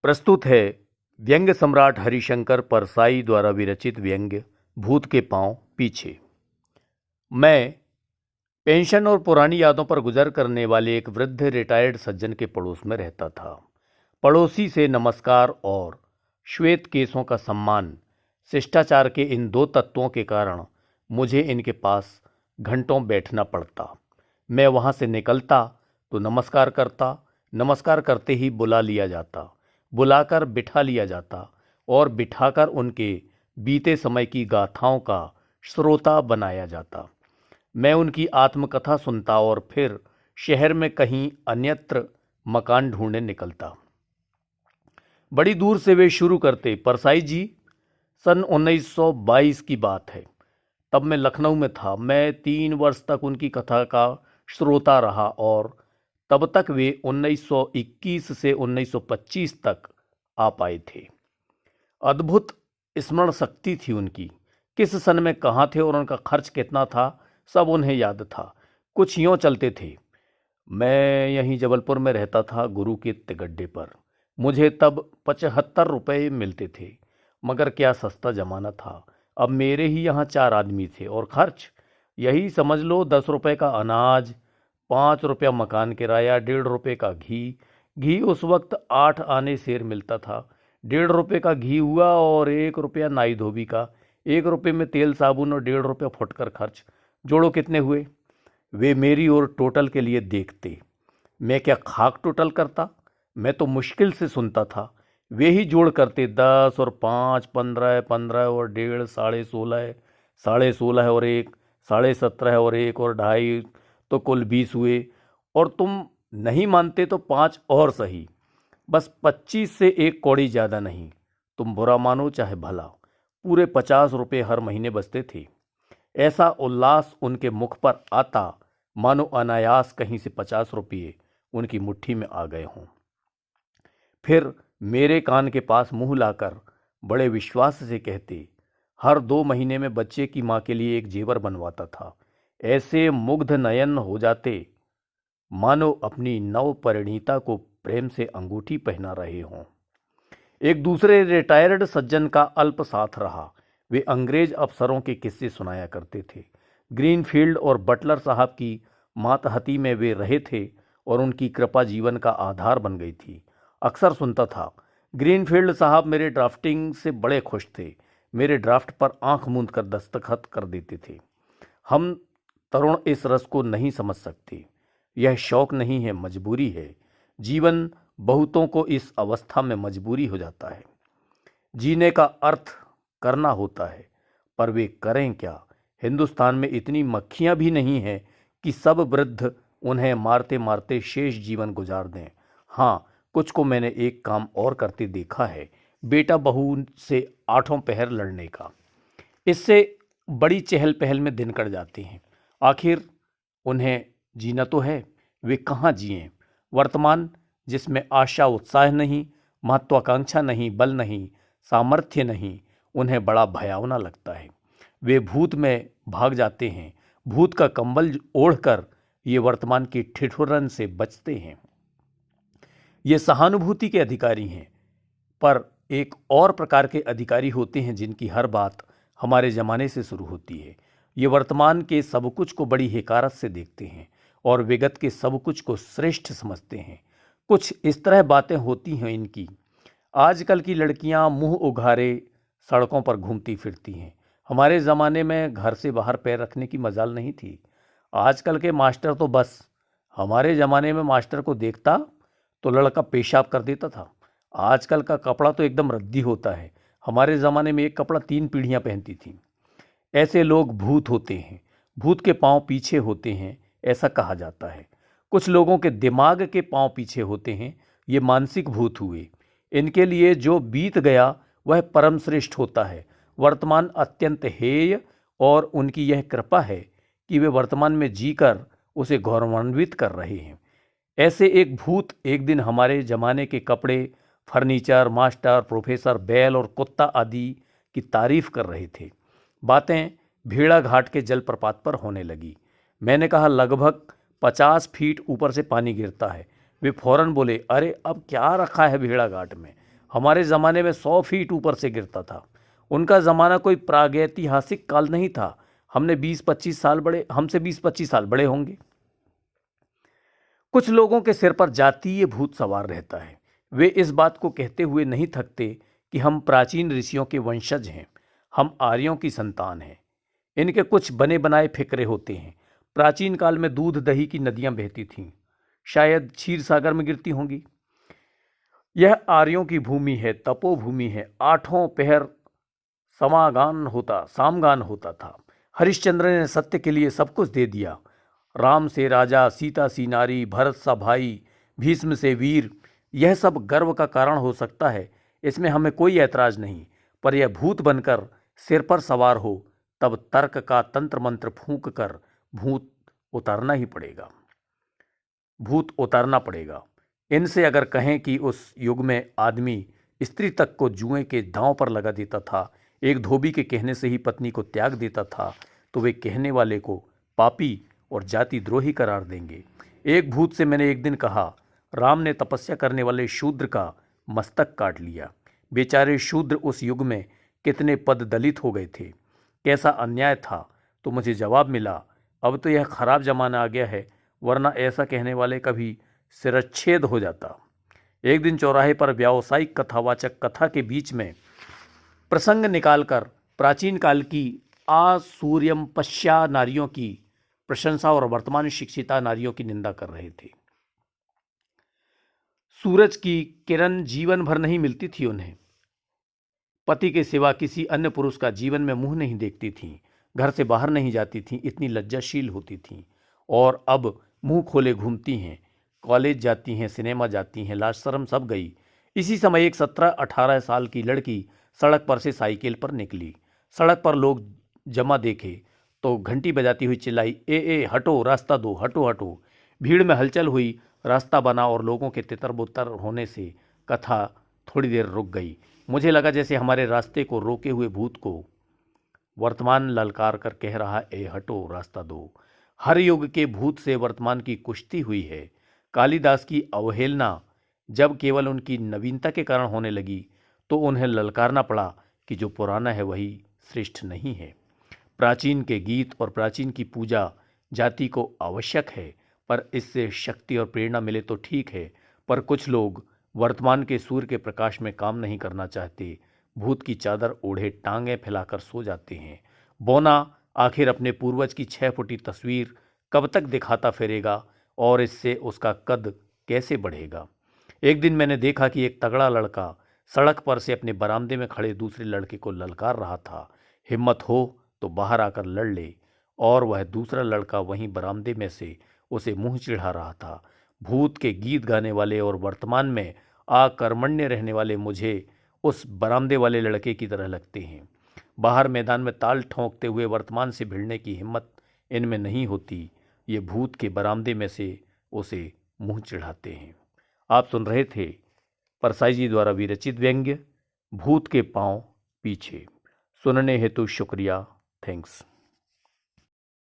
प्रस्तुत है व्यंग्य सम्राट हरिशंकर परसाई द्वारा विरचित व्यंग्य भूत के पांव पीछे। मैं पेंशन और पुरानी यादों पर गुजर करने वाले एक वृद्ध रिटायर्ड सज्जन के पड़ोस में रहता था। पड़ोसी से नमस्कार और श्वेत केसों का सम्मान, शिष्टाचार के इन दो तत्वों के कारण मुझे इनके पास घंटों बैठना पड़ता। मैं वहाँ से निकलता तो नमस्कार करता, नमस्कार करते ही बुला लिया जाता, बुलाकर बिठा लिया जाता और बिठाकर उनके बीते समय की गाथाओं का श्रोता बनाया जाता। मैं उनकी आत्मकथा सुनता और फिर शहर में कहीं अन्यत्र मकान ढूंढने निकलता। बड़ी दूर से वे शुरू करते, परसाई जी, सन 1922 की बात है। तब मैं लखनऊ में था। मैं 3 वर्ष तक उनकी कथा का श्रोता रहा और तब तक वे 1921 से 1925 तक आ पाए थे। अद्भुत स्मरण शक्ति थी उनकी। किस सन में कहाँ थे और उनका खर्च कितना था, सब उन्हें याद था। कुछ यूँ चलते थे। मैं यहीं जबलपुर में रहता था, गुरु के तिगड्डे पर। मुझे तब 75 रुपये मिलते थे, मगर क्या सस्ता जमाना था। अब मेरे ही यहाँ 4 आदमी थे और खर्च यही समझ लो, 10 रुपये का अनाज, 5 रुपया मकान किराया, 1.5 रुपये का घी उस वक्त 8 आने सेर मिलता था। 1.5 रुपये का घी हुआ और 1 रुपया नाई धोबी का। 1 रुपये में तेल साबुन और 1.5 रुपया फुटकर खर्च। जोड़ो कितने हुए। वे मेरी ओर टोटल के लिए देखते। मैं क्या खाक टोटल करता? मैं तो मुश्किल से सुनता था। वे ही जोड़ करते, 10 और 5 15, 15 और 1.5 16.5, 16.5 और 1 17.5 और 1 और 2.5, तो कुल 20 हुए। और तुम नहीं मानते तो 5 और सही, बस 25 से 1 कौड़ी ज़्यादा नहीं। तुम बुरा मानो चाहे भला, पूरे 50 रुपये हर महीने बचते थे। ऐसा उल्लास उनके मुख पर आता मानो अनायास कहीं से 50 रुपये उनकी मुट्ठी में आ गए हों। फिर मेरे कान के पास मुंह लाकर बड़े विश्वास से कहते, हर 2 महीने में बच्चे की माँ के लिए एक जेवर बनवाता था। ऐसे मुग्ध नयन हो जाते मानो अपनी नव परिणीता को प्रेम से अंगूठी पहना रहे हों। एक दूसरे रिटायर्ड सज्जन का अल्प साथ रहा। वे अंग्रेज अफसरों के किस्से सुनाया करते थे। ग्रीनफील्ड और बटलर साहब की मातहती में वे रहे थे और उनकी कृपा जीवन का आधार बन गई थी। अक्सर सुनता था। ग्रीनफील्ड साहब मेरे ड्राफ्टिंग से बड़े खुश थे। मेरे ड्राफ्ट पर आंख मूंद कर दस्तखत कर देते थे। हम तरुण इस रस को नहीं समझ सकते। यह शौक नहीं है, मजबूरी है। जीवन बहुतों को इस अवस्था में मजबूरी हो जाता है। जीने का अर्थ करना होता है, पर वे करें क्या? हिंदुस्तान में इतनी मक्खियां भी नहीं हैं कि सब वृद्ध उन्हें मारते मारते शेष जीवन गुजार दें। हाँ, कुछ को मैंने एक काम और करते देखा है, बेटा बहू से 8 पहर लड़ने का। इससे बड़ी चहल पहल में दिन कट जाते हैं। आखिर उन्हें जीना तो है, वे कहाँ जिएं? वर्तमान जिसमें आशा उत्साह नहीं, महत्वाकांक्षा नहीं, बल नहीं, सामर्थ्य नहीं, उन्हें बड़ा भयावना लगता है। वे भूत में भाग जाते हैं। भूत का कंबल ओढ़कर ये वर्तमान की ठिठुरन से बचते हैं। ये सहानुभूति के अधिकारी हैं, पर एक और प्रकार के अधिकारी होते हैं जिनकी हर बात हमारे ज़माने से शुरू होती है। ये वर्तमान के सब कुछ को बड़ी हिकारत से देखते हैं और विगत के सब कुछ को श्रेष्ठ समझते हैं। कुछ इस तरह बातें होती हैं इनकी। आजकल की लड़कियां मुंह उघारे सड़कों पर घूमती फिरती हैं। हमारे ज़माने में घर से बाहर पैर रखने की मजाल नहीं थी। आजकल के मास्टर तो बस, हमारे ज़माने में मास्टर को देखता तो लड़का पेशाब कर देता था। आजकल का कपड़ा तो एकदम रद्दी होता है। हमारे ज़माने में एक कपड़ा 3 पीढ़ियाँ पहनती थी। ऐसे लोग भूत होते हैं। भूत के पांव पीछे होते हैं, ऐसा कहा जाता है। कुछ लोगों के दिमाग के पांव पीछे होते हैं। ये मानसिक भूत हुए। इनके लिए जो बीत गया वह परम श्रेष्ठ होता है। वर्तमान अत्यंत हेय और उनकी यह कृपा है कि वे वर्तमान में जीकर उसे गौरवान्वित कर रहे हैं। ऐसे एक भूत एक दिन हमारे ज़माने के कपड़े, फर्नीचर, मास्टर, प्रोफेसर, बैल और कुत्ता आदि की तारीफ कर रहे थे। बातें भेड़ा घाट के जलप्रपात पर होने लगी। मैंने कहा, लगभग 50 फीट ऊपर से पानी गिरता है। वे फौरन बोले, अरे अब क्या रखा है भेड़ा घाट में, हमारे ज़माने में 100 फीट ऊपर से गिरता था। उनका ज़माना कोई प्रागैतिहासिक काल नहीं था। हमसे 20-25 साल बड़े होंगे। कुछ लोगों के सिर पर जातीय भूत सवार रहता है। वे इस बात को कहते हुए नहीं थकते कि हम प्राचीन ऋषियों के वंशज हैं, हम आर्यों की संतान हैं। इनके कुछ बने बनाए फिक्रे होते हैं। प्राचीन काल में दूध दही की नदियां बहती थीं, शायद क्षीर सागर में गिरती होंगी। यह आर्यों की भूमि है, तपोभूमि है। 8 पहर सामगान होता था। हरिश्चंद्र ने सत्य के लिए सब कुछ दे दिया। राम से राजा, सीता सी नारी, भरत सा भाई, भीष्म से वीर। यह सब गर्व का कारण हो सकता है, इसमें हमें कोई ऐतराज नहीं। पर यह भूत बनकर सिर पर सवार हो, तब तर्क का तंत्र मंत्र फूंक कर भूत उतारना पड़ेगा। इनसे अगर कहें कि उस युग में आदमी स्त्री तक को जुए के दांव पर लगा देता था, एक धोबी के कहने से ही पत्नी को त्याग देता था, तो वे कहने वाले को पापी और जाति द्रोही करार देंगे। एक भूत से मैंने एक दिन कहा, राम ने तपस्या करने वाले शूद्र का मस्तक काट लिया। बेचारे शूद्र उस युग में कितने पद दलित हो गए थे, कैसा अन्याय था। तो मुझे जवाब मिला, अब तो यह खराब जमाना आ गया है, वरना ऐसा कहने वाले का भी सिरच्छेद हो जाता। एक दिन चौराहे पर व्यावसायिक कथावाचक कथा के बीच में प्रसंग निकालकर प्राचीन काल की आसूर्यम पश्या नारियों की प्रशंसा और वर्तमान शिक्षिता नारियों की निंदा कर रहे थे। सूरज की किरण जीवन भर नहीं मिलती थी उन्हें। पति के सिवा किसी अन्य पुरुष का जीवन में मुंह नहीं देखती थीं, घर से बाहर नहीं जाती थीं, इतनी लज्जाशील होती थीं। और अब मुंह खोले घूमती हैं, कॉलेज जाती हैं, सिनेमा जाती हैं, लाज शर्म सब गई। इसी समय एक 17-18 साल की लड़की सड़क पर से साइकिल पर निकली। सड़क पर लोग जमा देखे तो घंटी बजाती हुई चिल्लाई, ए हटो, रास्ता दो, हटो हटो। भीड़ में हलचल हुई, रास्ता बना और लोगों के तितर बुतर होने से कथा थोड़ी देर रुक गई। मुझे लगा जैसे हमारे रास्ते को रोके हुए भूत को वर्तमान ललकार कर कह रहा, ए हटो, रास्ता दो। हर युग के भूत से वर्तमान की कुश्ती हुई है। कालिदास की अवहेलना जब केवल उनकी नवीनता के कारण होने लगी, तो उन्हें ललकारना पड़ा कि जो पुराना है वही श्रेष्ठ नहीं है। प्राचीन के गीत और प्राचीन की पूजा जाति को आवश्यक है, पर इससे शक्ति और प्रेरणा मिले तो ठीक है। पर कुछ लोग वर्तमान के सूर्य के प्रकाश में काम नहीं करना चाहते, भूत की चादर ओढ़े टांगें फैलाकर सो जाते हैं। बौना आखिर अपने पूर्वज की 6 फुटी तस्वीर कब तक दिखाता फिरेगा और इससे उसका कद कैसे बढ़ेगा। एक दिन मैंने देखा कि एक तगड़ा लड़का सड़क पर से अपने बरामदे में खड़े दूसरे लड़के को ललकार रहा था, हिम्मत हो तो बाहर आकर लड़ ले। और वह दूसरा लड़का वहीं बरामदे में से उसे मुंह चिढ़ा रहा था। भूत के गीत गाने वाले और वर्तमान में अकर्मण्य रहने वाले मुझे उस बरामदे वाले लड़के की तरह लगते हैं। बाहर मैदान में ताल ठोंकते हुए वर्तमान से भिड़ने की हिम्मत इनमें नहीं होती। ये भूत के बरामदे में से उसे मुंह चिढ़ाते हैं। आप सुन रहे थे परसाई जी द्वारा विरचित व्यंग्य भूत के पांव पीछे। सुनने हेतु शुक्रिया। थैंक्स।